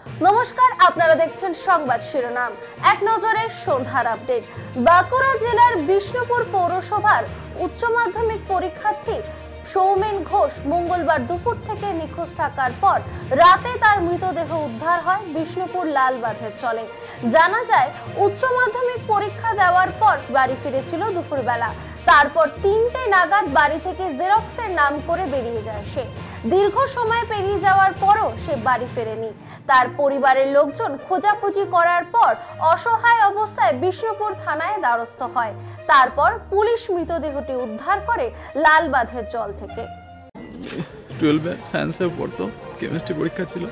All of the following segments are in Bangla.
নমস্কার, আপনারা দেখছেন সংবাদ শিরোনাম। এক নজরে সন্ধ্যার আপডেট। বাঁকুড়া জেলার বিষ্ণুপুর পৌরসভার উচ্চ মাধ্যমিক পরীক্ষার্থী সৌমেন ঘোষ মঙ্গলবার দুপুর থেকে নিখোঁজ থাকার পর রাতে তার মৃতদেহ উদ্ধার হয় বিষ্ণুপুর লালবাঁধের চলে। জানা যায়, উচ্চ মাধ্যমিক পরীক্ষা দেওয়ার পর বাড়ি ফিরেছিল দুপুরবেলা। তারপর 3টে নাগাদ বাড়ি থেকে জেরক্সের নাম করে বেরিয়ে যায় সে। দীর্ঘ সময় পেরিয়ে যাওয়ার পরও সে বাড়ি ফেরেনি। তার পরিবারের লোকজন খোঁজাখুঁজি করার পর অসহায় অবস্থায় বিষ্ণুপুর থানায় দ্বারস্থ হয়। তারপর পুলিশ মৃতদেহটি উদ্ধার করে লালবাঁধের জল থেকে। 12 সায়েন্সে পড়তো, কেমিস্ট্রি পরীক্ষা ছিল।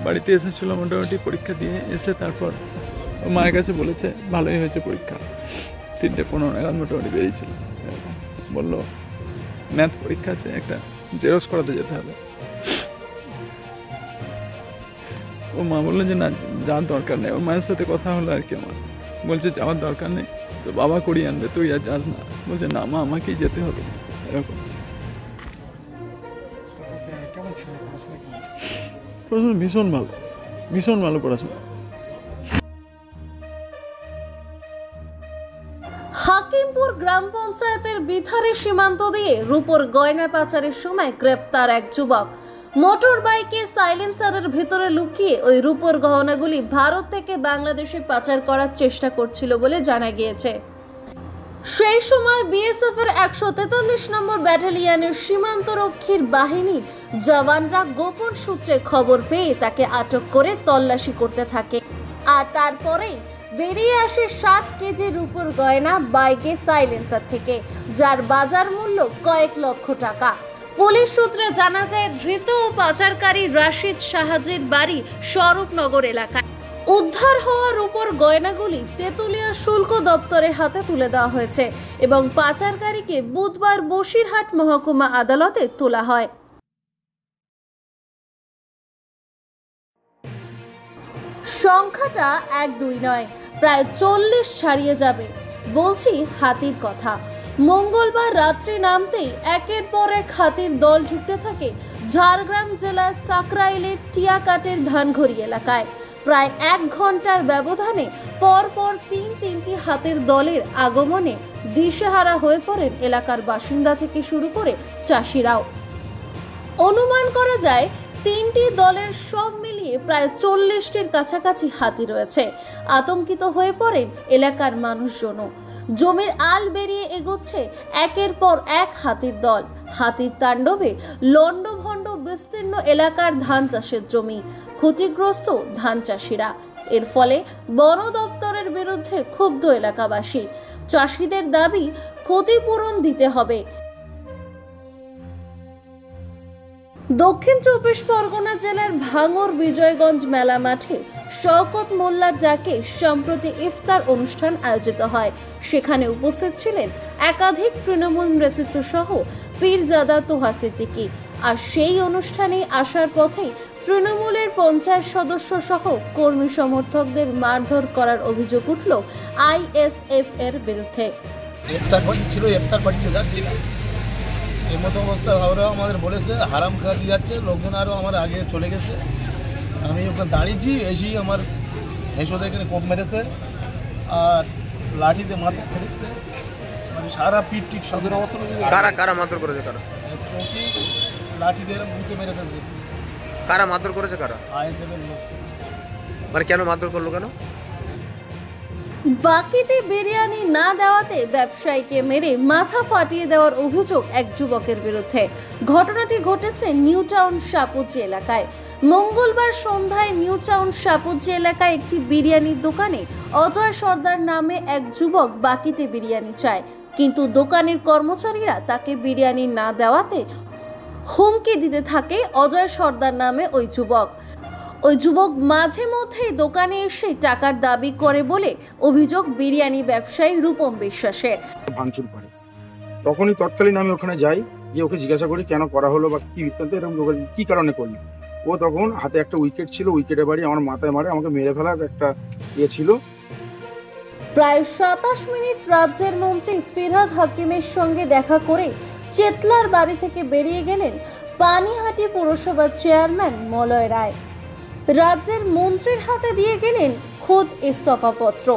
বাড়িতে এসেছিল, মোটামুটি পরীক্ষা দিয়ে এসে তারপর মায়ের কাছে বলেছে ভালোই হয়েছে পরীক্ষা। 3:15 নাগাদ মোটামুটি বেরিয়েছিল। বললো ম্যাথ পরীক্ষা আছে, একটা জেরক্স করাতে যেতে হবে। ও মা বললো যে না, যাওয়ার দরকার নেই। ওর মায়ের সাথে কথা হলো আর কি, আমার বলছে যাওয়ার দরকার নেই, তো বাবা করিয়ে আনবে, তুই আর যাস না। বলছে না মা, আমাকেই যেতে হবে। এরকম পড়াশোনা ভীষণ ভালো পড়াশোনা। হাকিমপুর গ্রাম পঞ্চায়েতের বিথারি সীমান্ত দিয়ে রূপোর গয়না পাচারের সময় গ্রেপ্তার এক যুবক। মোটর বাইকের সাইলেন্সারের ভেতরে লুকিয়ে ওই রূপোর গহনাগুলি ভারত থেকে বাংলাদেশে পাচার করার চেষ্টা করছিল বলে জানা গিয়েছে। সেই সময় বিএসএফ এর 143 নম্বর ব্যাটালিয়নের সীমান্তরক্ষীর বাহিনীর জওয়ানরা গোপন সূত্রে খবর পেয়ে তাকে আটক করে তল্লাশি করতে থাকে। আর তারপরেই বেরিয়ে আসে 7 কেজি রূপোর গয়না বাইকে সাইলেন্সার থেকে, যার বাজার মূল্য কয়েক লক্ষ টাকা। পুলিশ সূত্রে জানা যায়, ধৃত ও পাচারকারী রাশিদ সাহাজের বাড়ি স্বরূপনগর এলাকায়। উদ্ধার হওয়া রূপোর গয়নাগুলি তেঁতুলিয়া শুল্ক দপ্তরে হাতে তুলে দেওয়া হয়েছে এবং পাচারকারীকে বুধবার বসিরহাট মহকুমা আদালতে তোলা হয়। সংখ্যাটা 1-2 নয়, প্রায় 40 ছাড়িয়ে যাবে। বলছি হাতির কথা। মঙ্গলবার রাত্রি নামতেই একের পর এক হাতির দল ঢুকতে থাকে ঝাড়গ্রাম জেলার সাকরাইলের টিয়াকাটের ধানঘড়ি এলাকায়। প্রায় 1 ঘন্টার ব্যবধানে পরপর 3টি হাতির দলের আগমনে দিশেহারা হয়ে পড়েন এলাকার বাসিন্দা থেকে শুরু করে চাষিরাও। অনুমান করা যায় 3টি দলের সব মিলিয়ে প্রায় 40টির কাছাকাছি হাতি রয়েছে। আতঙ্কিত হয়ে পড়েন এলাকার মানুষজনও। জমির আল বেরিয়ে এগোচ্ছে একের পর এক হাতির দল। হাতির তাণ্ডবে লন্ডভন্ড বিস্তীর্ণ এলাকার ধান চাষের জমি, ক্ষতিগ্রস্ত ধান চাষিরা। এর ফলে বন দপ্তরের বিরুদ্ধে ক্ষুব্ধ এলাকাবাসী। চাষিদের দাবি ক্ষতিপূরণ দিতে হবে। দক্ষিণ 24 পরগনা জেলার ভাঙড় বিজয়গঞ্জ মেলা মাঠে শওকত মোল্লার ডাকে সম্প্রতি ইফতার অনুষ্ঠান আয়োজিত হয়। সেখানে উপস্থিত ছিলেন একাধিক তৃণমূল নেতৃত্ব সহ পীরজাদা তোহা সিদ্দিকী। আর সেই অনুষ্ঠানে আসার পথেই তৃণমূলের পঞ্চায়েত সদস্য সহ কর্মী সমর্থকদের মারধর করার অভিযোগ উঠল আইএসএফ এর বিরুদ্ধে। ইফতার পার্টি ছিল, ইফতার পার্টিতে যাচ্ছি না, এই মতো অবস্থা ওরাও আমাদের বলেছে হারাম খাওয়াতে যাচ্ছে। লোকজন আরও আমার আগে চলে গেছে। আমি ওখানে দাঁড়িয়েছি, এসেই আমার হেসোদের এখানে কোপ মেরেছে আর লাঠিতে মাথা ফেলেছে, মানে সারা পিঠ টিট সব। কারা মারধর করেছে? কারা চৌকি লাঠি দিয়ে বুঝতে মেরে ফেলেছে। কারা মারধর করেছে? কারা? আইএসএফের লোক। মানে কেন মারধর করলো? কেন? বাকিতে বিরিয়ানি না দেওয়াতে ব্যবসায়ীকে মেরে মাথা ফাটিয়ে দেওয়ার অভিযোগ এক যুবকের বিরুদ্ধে। ঘটনাটি ঘটেছে নিউ টাউন সাপুজি এলাকায়। মঙ্গলবার সন্ধ্যায় নিউ টাউন সাপুজি এলাকায় একটি বিরিয়ানির দোকানে অজয় সর্দার নামে এক যুবক বাকিতে বিরিয়ানি চায়, কিন্তু দোকানের কর্মচারীরা তাকে বিরিয়ানি না দেওয়াতে হুমকি দিতে থাকে অজয় সর্দার নামে ওই যুবক মাঝে মধ্যেই দোকানে এসে টাকার দাবি করে বলে অভিযোগ বিরিয়ানি ব্যবসায়ী রূপম বিশ্বাসের। ভাঙচুর করে, তখনই তৎকালীন আমি ওখানে যাই, গিয়ে ওকে জিজ্ঞাসা করি কেন করা হলো বা কি বৃত্তান্ত, এরকম কি কারণে করলি। ও তখন হাতে একটা উইকেট ছিল, উইকেটের বাড়ি আমার মাথায় মারে, আমাকে মেরে ফেলার একটা ছিল। প্রায় 27 মিনিট রাজ্যের মন্ত্রী ফিরহাদ হাকিমের সঙ্গে দেখা করে চেতলার বাড়ি থেকে বেরিয়ে গেলেন পানিহাটি পৌরসভার চেয়ারম্যান মলয় রায়। রাজ্যের মন্ত্রীর হাতে দিয়ে গেলেন খোদ ইস্তফাপত্র।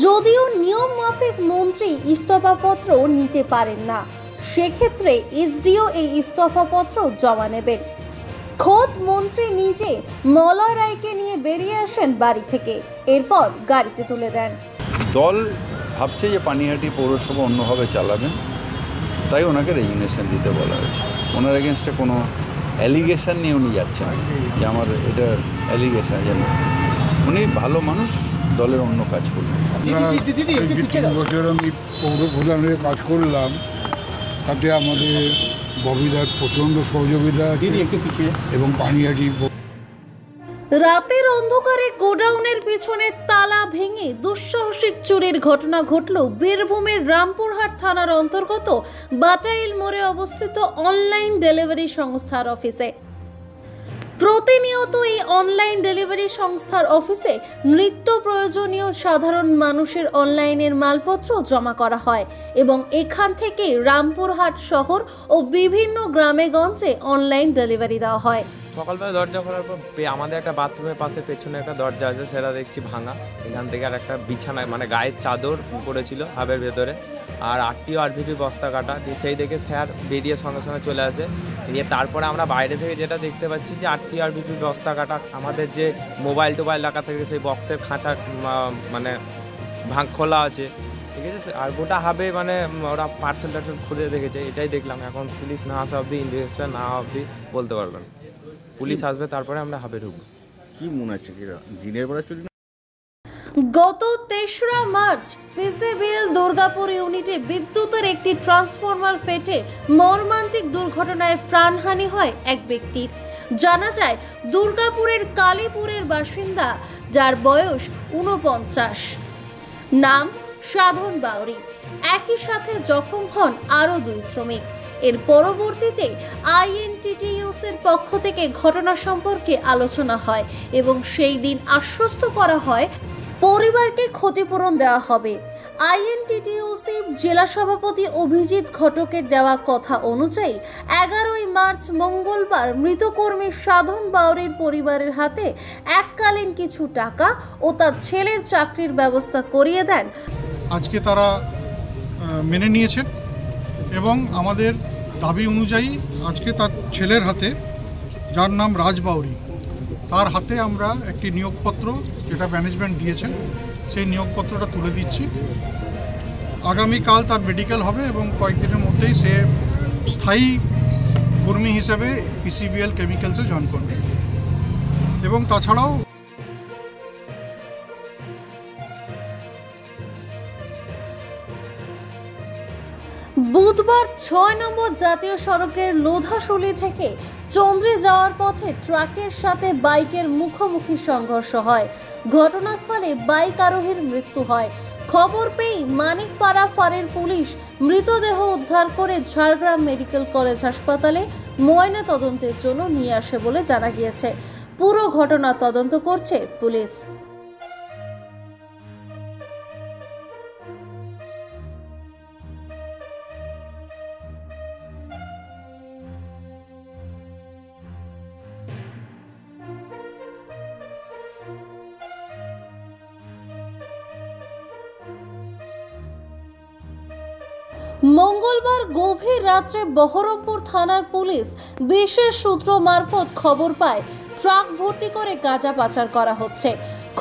যদিও নিয়ম মাফিক মন্ত্রী ইস্তফাপত্র নিতে পারেন না, সেক্ষেত্রে এসডিও এই ইস্তফাপত্র জমা নেবেন। খোদ মন্ত্রী নিজে মলয় রায়কে নিয়ে বেরিয়ে আসেন বাড়ি থেকে, এরপর গাড়িতে তুলে দেন। দল ভাবছে যে পানিহাটি পৌরসভা অন্যভাবে চালাবেন, তাই ওনাকে রেজিগনেশন দিতে বলা হয়েছে। ওনার এগেনস্টে কোনো অ্যালিগেশন নিয়ে উনি যাচ্ছেন যে আমার এটা অ্যালিগেশন, যেন উনি ভালো মানুষ, দলের অন্য কাজ করবেন। 3 বছর আমি পৌর প্রধানের কাজ করলাম, তাতে আমাদের ববিদার প্রচণ্ড সহযোগিতা এবং পানিহাটি। রাতের অন্ধকারে গোডাউনের পিছনে তালা ভেঙে দুঃসাহসিক চুরির ঘটনা ঘটল বীরভূমের রামপুরহাট থানার অন্তর্গত বাটাইল মোড়ে অবস্থিত অনলাইন ডেলিভারি সংস্থার অফিসে। প্রতিনিয়ত এই অনলাইন ডেলিভারি সংস্থার অফিসে নিত্য প্রয়োজনীয় সাধারণ মানুষের অনলাইনের মালপত্র জমা করা হয় এবং এখান থেকে রামপুরহাট শহর ও বিভিন্ন গ্রামে গঞ্জে অনলাইন ডেলিভারি দেওয়া হয়। সকালবেলা দরজা খোলার পর আমাদের একটা বাথরুমের পাশে পেছনে একটা দরজা আছে, সেটা দেখছি ভাঙা। এখান থেকে আর একটা বিছানা মানে গায়ের চাদর পড়েছিল হাবের ভেতরে, আর 8টি আরভিপি বস্তা কাটা। দিয়ে সেই দেখে স্যার বেরিয়ে সঙ্গে সঙ্গে চলে আসে। দিয়ে তারপরে আমরা বাইরে থেকে যেটা দেখতে পাচ্ছি যে 8টি আরভিপি বস্তা কাটা, আমাদের যে মোবাইল টোবাইল রাখা থেকে সেই বক্সের খাঁচা মানে ভাঙ খোলা আছে, ঠিক আছে। আর গোটা হাবে মানে ওরা পার্সেল টার্সেল খুলে দেখেছে, এটাই দেখলাম। এখন পুলিশ না আসা অবধি, ইনভেস্টিগেশন না অবধি বলতে পারবেন। পুলিশ আসবে তারপরে আমরা হাবে ঢুকবো। কি মনে হচ্ছে কি দিনের বেলা চুরি? গত 3রা মার্চ পিসিবিএল দুর্গাপুর ইউনিটে বিদ্যুতের একটি ট্রান্সফরমার ফেটে মর্মান্তিক দুর্ঘটনায় প্রাণহানি হয় এক ব্যক্তির। জানা যায় দুর্গাপুরের কালীপুরের বাসিন্দা, যার বয়স 49, নাম সাধন বাউরি। একই সাথে জখম হন আরও 2 শ্রমিক। এর পরবর্তীতে আইএনটিটিইউসির পক্ষ থেকে ঘটনা সম্পর্কে আলোচনা হয় এবং সেই দিন আশ্বস্ত করা হয় পরিবারকে ক্ষতিপূরণ দেওয়া হবে। আইএনটিটিইউসি জেলা সভাপতি অভিজিৎ ঘটকের দেওয়া কথা অনুযায়ী 11ই মার্চ মঙ্গলবার মৃতকর্মী সাধন বাউরির পরিবারের হাতে এককালীন কিছু টাকা ও তার ছেলের চাকরির ব্যবস্থা করিয়ে দেন। আজকে তারা মেনে নিয়েছেন এবং আমাদের দাবি অনুযায়ী আজকে তার ছেলের হাতে, যার নাম রাজ বাউরি, তার হাতে আমরা একটি নিয়োগপত্র, যেটা ম্যানেজমেন্ট দিয়েছেন, সেই নিয়োগপত্রটা তুলে দিচ্ছি। আগামীকাল তার মেডিকেল হবে এবং কয়েকদিনের মধ্যেই সে স্থায়ী কর্মী হিসেবে পিসিবিএল কেমিক্যালসে জয়েন করবে। এবং তাছাড়াও বুধবার 6 নম্বর জাতীয় সড়কের লোধাশুলি থেকে চন্দ্রে যাওয়ার পথে ট্রাকের সাথে বাইকের মুখোমুখি সংঘর্ষ হয়। ঘটনাস্থলে বাইক আরোহীর মৃত্যু হয়। খবর পেয়ে মানিকপাড়া ফাঁড়ির পুলিশ মৃতদেহ উদ্ধার করে ঝাড়গ্রাম মেডিকেল কলেজ হাসপাতালে ময়না তদন্তের জন্য নিয়ে আসে বলে জানা গিয়েছে। পুরো ঘটনা তদন্ত করছে পুলিশ। মঙ্গলবার গভীর রাত্রে বহরমপুর থানার পুলিশ বিশেষ সূত্র মারফত খবর পায় ট্রাক ভর্তি করে গাঁজা পাচার করা হচ্ছে।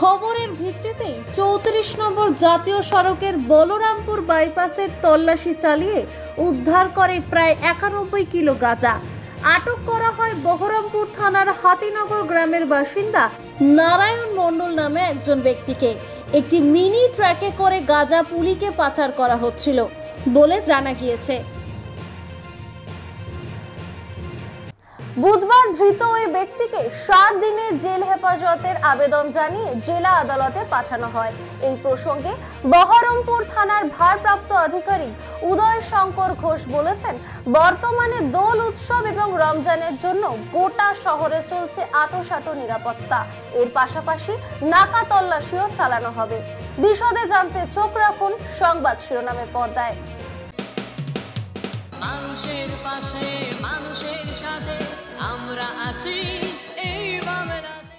খবরের ভিত্তিতে 34 নম্বর জাতীয় সড়কের বলরামপুর বাইপাসের তল্লাশি চালিয়ে উদ্ধার করে প্রায় 91 কিলো গাঁজা। আটক করা হয় বহরমপুর থানার হাতিনগর গ্রামের বাসিন্দা নারায়ণ মণ্ডল নামে একজন ব্যক্তিকে। একটি মিনি ট্রাকে করে গাঁজা পুলিকে পাচার করা হচ্ছিল বলে জানা গিয়েছে। বুধবার ধৃত ওই ব্যক্তিকে 7 দিনের জেল হেফাজতের আবেদন জানিয়ে জেলা আদালতে পাঠানো হয়। এই প্রসঙ্গে বহরমপুর থানার ভারপ্রাপ্ত আধিকারিক উদয় শঙ্কর ঘোষ বলেছেন, বর্তমানে দোল উৎসব এবং রমজানের জন্য গোটা শহরে চলছে আঁটোসাঁটো নিরাপত্তা। এর পাশাপাশি নাকা তল্লাশিও চালানো হবে। বিশদে জানতে চোখ রাখুন সংবাদ শিরোনামের পর্দায়। মানুষের পাশে, মানুষের সাথে আমরা আছি এই বাংলাতে।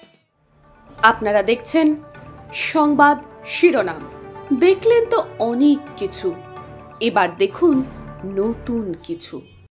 আপনারা দেখছেন সংবাদ শিরোনাম। দেখলেন তো অনেক কিছু, এবার দেখুন নতুন কিছু।